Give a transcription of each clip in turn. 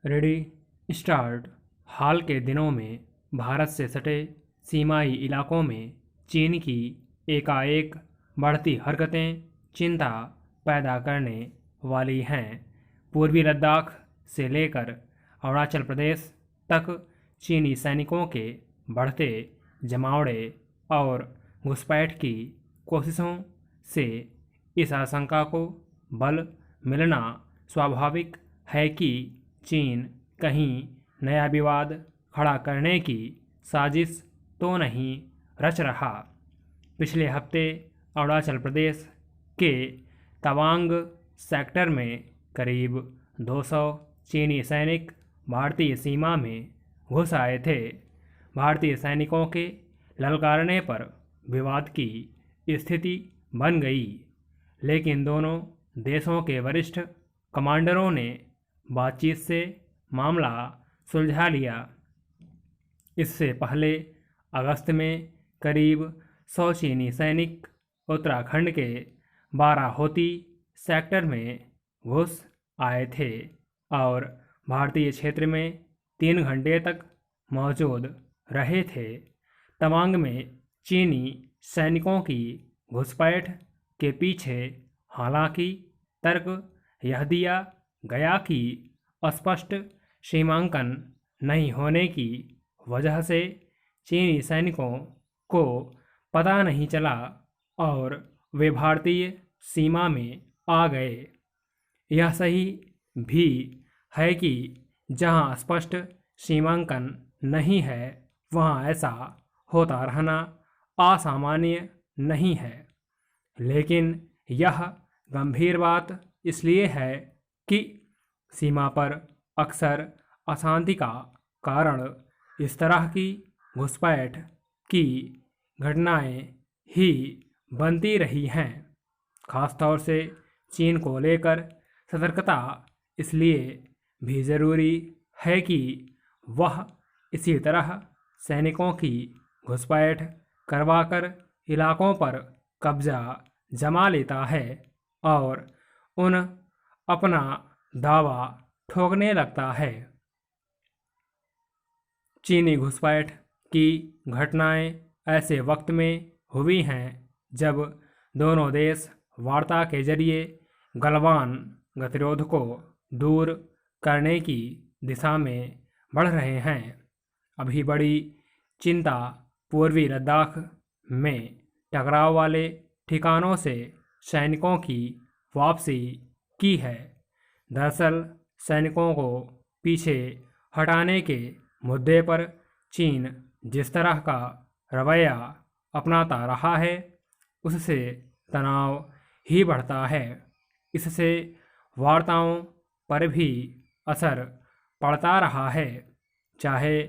Ready start. हाल के दिनों में भारत से सटे सीमाई इलाकों में चीन की एकाएक बढ़ती हरकतें चिंता पैदा करने वाली हैं। पूर्वी लद्दाख से लेकर अरुणाचल प्रदेश तक चीनी सैनिकों के बढ़ते जमावड़े और घुसपैठ की कोशिशों से इस आशंका को बल मिलना स्वाभाविक है कि चीन कहीं नया विवाद खड़ा करने की साजिश तो नहीं रच रहा। पिछले हफ्ते अरुणाचल प्रदेश के तवांग सेक्टर में करीब 200 चीनी सैनिक भारतीय सीमा में घुस आए थे। भारतीय सैनिकों के ललकारने पर विवाद की स्थिति बन गई, लेकिन दोनों देशों के वरिष्ठ कमांडरों ने बातचीत से मामला सुलझा लिया। इससे पहले अगस्त में करीब 100 चीनी सैनिक उत्तराखंड के बाराहोती सेक्टर में घुस आए थे और भारतीय क्षेत्र में 3 घंटे तक मौजूद रहे थे। तवांग में चीनी सैनिकों की घुसपैठ के पीछे हालांकि तर्क यह दिया गया कि स्पष्ट सीमांकन नहीं होने की वजह से चीनी सैनिकों को पता नहीं चला और वे भारतीय सीमा में आ गए। यह सही भी है कि जहां स्पष्ट सीमांकन नहीं है वहां ऐसा होता रहना असामान्य नहीं है, लेकिन यह गंभीर बात इसलिए है कि सीमा पर अक्सर अशांति का कारण इस तरह की घुसपैठ की घटनाएं ही बनती रही हैं। खासतौर से चीन को लेकर सतर्कता इसलिए भी ज़रूरी है कि वह इसी तरह सैनिकों की घुसपैठ करवाकर इलाकों पर कब्जा जमा लेता है और उन अपना दावा ठोकने लगता है। चीनी घुसपैठ की घटनाएं ऐसे वक्त में हुई हैं जब दोनों देश वार्ता के जरिए गलवान गतिरोध को दूर करने की दिशा में बढ़ रहे हैं। अभी बड़ी चिंता पूर्वी लद्दाख में टकराव वाले ठिकानों से सैनिकों की वापसी की है। दरअसल सैनिकों को पीछे हटाने के मुद्दे पर चीन जिस तरह का रवैया अपनाता रहा है उससे तनाव ही बढ़ता है। इससे वार्ताओं पर भी असर पड़ता रहा है, चाहे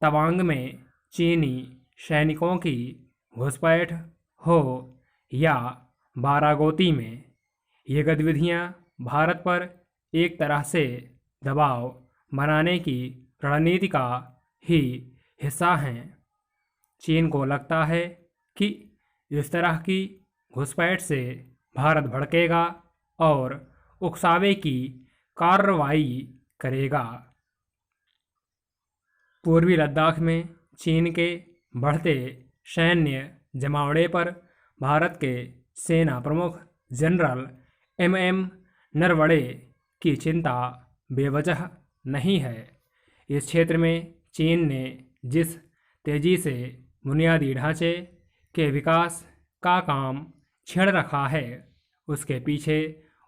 तवांग में चीनी सैनिकों की घुसपैठ हो या बारागोती में। ये गतिविधियां भारत पर एक तरह से दबाव बनाने की रणनीति का ही हिस्सा हैं। चीन को लगता है कि इस तरह की घुसपैठ से भारत भड़केगा और उकसावे की कार्रवाई करेगा। पूर्वी लद्दाख में चीन के बढ़ते सैन्य जमावड़े पर भारत के सेना प्रमुख जनरल MM नरवणे की चिंता बेवजह नहीं है। इस क्षेत्र में चीन ने जिस तेजी से बुनियादी ढांचे के विकास का काम छेड़ रखा है उसके पीछे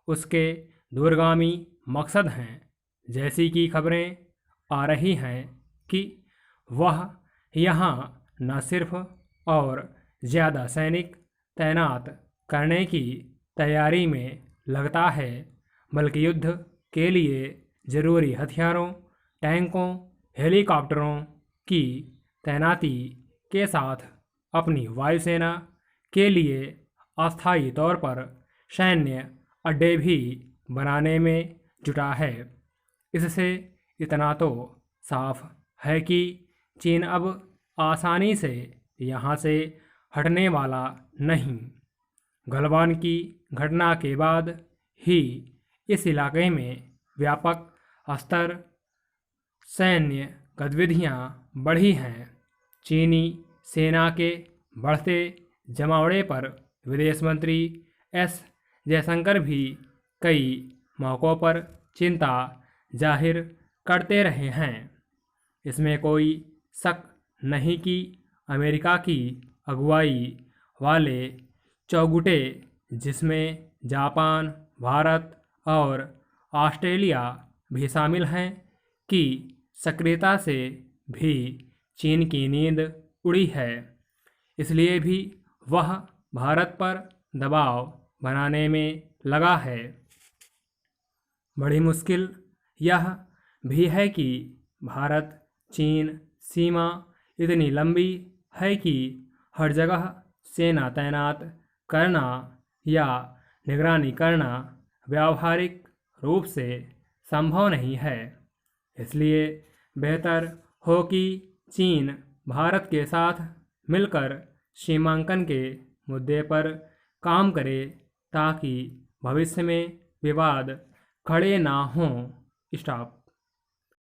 उसके दूरगामी मकसद हैं। जैसी कि खबरें आ रही हैं कि वह यहाँ न सिर्फ और ज़्यादा सैनिक तैनात करने की तैयारी में लगता है बल्कि युद्ध के लिए ज़रूरी हथियारों, टैंकों, हेलीकॉप्टरों की तैनाती के साथ अपनी वायुसेना के लिए अस्थायी तौर पर सैन्य अड्डे भी बनाने में जुटा है। इससे इतना तो साफ है कि चीन अब आसानी से यहाँ से हटने वाला नहीं। गलवान की घटना के बाद ही इस इलाके में व्यापक स्तर सैन्य गतिविधियां बढ़ी हैं। चीनी सेना के बढ़ते जमावड़े पर विदेश मंत्री एस जयशंकर भी कई मौक़ों पर चिंता जाहिर करते रहे हैं। इसमें कोई शक नहीं कि अमेरिका की अगुवाई वाले चौगुटे, जिसमें जापान, भारत और ऑस्ट्रेलिया भी शामिल हैं, की सक्रियता से भी चीन की नींद उड़ी है। इसलिए भी वह भारत पर दबाव बनाने में लगा है। बड़ी मुश्किल यह भी है कि भारत चीन सीमा इतनी लंबी है कि हर जगह सेना तैनात करना या निगरानी करना व्यावहारिक रूप से संभव नहीं है। इसलिए बेहतर हो कि चीन भारत के साथ मिलकर सीमांकन के मुद्दे पर काम करे, ताकि भविष्य में विवाद खड़े ना हों। स्टॉप।